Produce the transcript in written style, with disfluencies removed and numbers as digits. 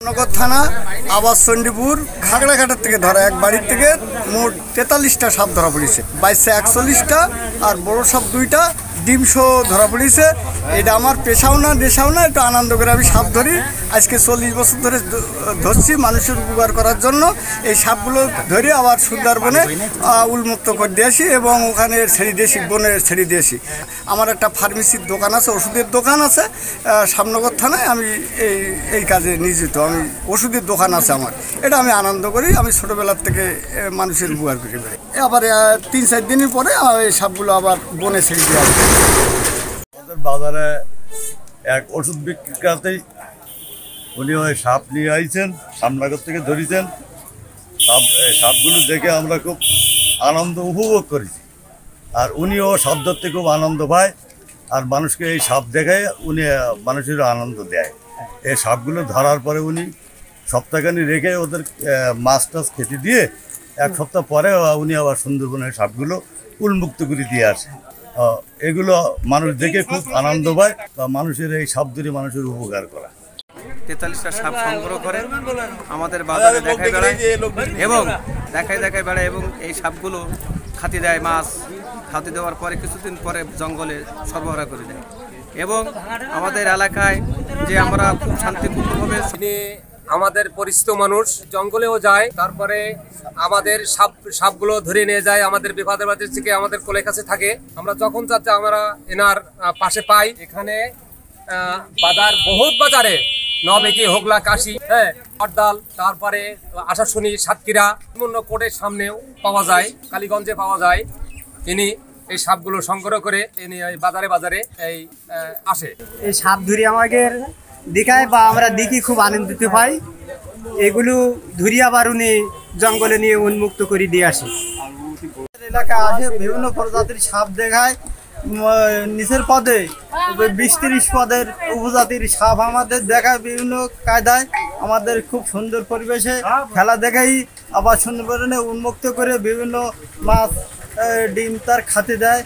নগর থানা আবাস চণ্ডীপুর খাগড়াঘাটের থেকে ধরা এক বাড়ির থেকে মোট 43টা সাপ ধরা পড়েছে। 22 41টা আর বড় সাপ 2টা, ডিমসহ ধরা পড়েছে। এটা আমার পেশাও না নেশাও না, একটু আনন্দ করে আমি সাপ ধরি। আজকে 40 বছর ধরে ধরছি মানুষের উপকার করার জন্য। এই সাপগুলো ধরে আবার সুন্দরবনে উন্মুক্ত করে দিয়েছি এবং ওখানে ছেড়ে দিয়েছি, বনে ছেড়ে দিয়েছি। আমার একটা ফার্মেসির দোকান আছে, ওষুধের দোকান আছে শ্যামনগর থানায়। আমি এই কাজে নিয়োজিত, আমি ওষুধের দোকান আছে আমার। এটা আমি আনন্দ করি, আমি ছোটোবেলার থেকে মানুষের উপকার করি। আবার 3-4 দিনের পরে এই সাপগুলো আবার বনে ছেড়ে দেওয়া হবে। আমাদের বাজারে এক ওষুধ বিক্রেতাই উনি ওই সাপ নিয়ে আইছেন, শ্যামনগর থেকে ধরেছেন। সাপগুলো দেখে আমরা খুব আনন্দ উপভোগ করেছি, আর উনিও সাপ ধরতে খুব আনন্দ পায়, আর মানুষকে এই সাপ দেখায় উনি মানুষের আনন্দ দেয়। এই সাপগুলো ধরার পরে উনি সপ্তাহখানি রেখে ওদের মাছ টাছ খেতে দিয়ে 1 সপ্তাহ পরে উনি আবার সুন্দরবনের সাপগুলো উন্মুক্ত করে দিয়ে আসে। এগুলো মানুষ দেখে খুব আনন্দ পায়, বা মানুষের এই সাপ ধরে মানুষের উপকার করা। 43টা সাপ সংগ্রহ করে আমাদের বাজারে দেখায় বেড়ায় এবং দেখায় বেড়ায় এবং এই সাপগুলো খাতি দেয়। মাছ খাতি দেওয়ার পরে কিছুদিন পরে জঙ্গলে সরবরাহ করে দেয় এবং আমাদের এলাকায় যে আমরা খুব শান্তিপূর্ণভাবে, আমাদের পরিচিত মানুষ জঙ্গলেও যায়, তারপরে আমাদের সাপগুলো ধরে নিয়ে যায়। আমাদের বিপদের বাজার থেকে আমাদের কোলে কাছে থাকে, আমরা যখন যাচ্ছে আমরা এনার পাশে পাই। এখানে বাজার বহুত বাজারে নবেকি, হোগলা, কাশি, হরদাল, তারপরে আশাশুনি, সাতক্ষীরা, বিভিন্ন কোর্টের সামনেও পাওয়া যায়, কালীগঞ্জে পাওয়া যায়। তিনি এই সাপগুলো সংগ্রহ করে তিনি বাজারে বাজারে এই আসে। এই সাপ ধরে আমাদের দেখায় বা আমরা দেখি খুব আনন্দিত পাই। এগুলো ধরি আবার উনি জঙ্গলে নিয়ে উন্মুক্ত করে দিয়ে আসে। এলাকায় আসে বিভিন্ন প্রজাতির সাপ দেখায়, নিচের পদে 20-30 পদের উপজাতির সাপ আমাদের দেখায় বিভিন্ন কায়দায়। আমাদের খুব সুন্দর পরিবেশে খেলা দেখাই, আবার সুন্দরবনে উন্মুক্ত করে বিভিন্ন মাছ ডিম তার খাতে দেয়।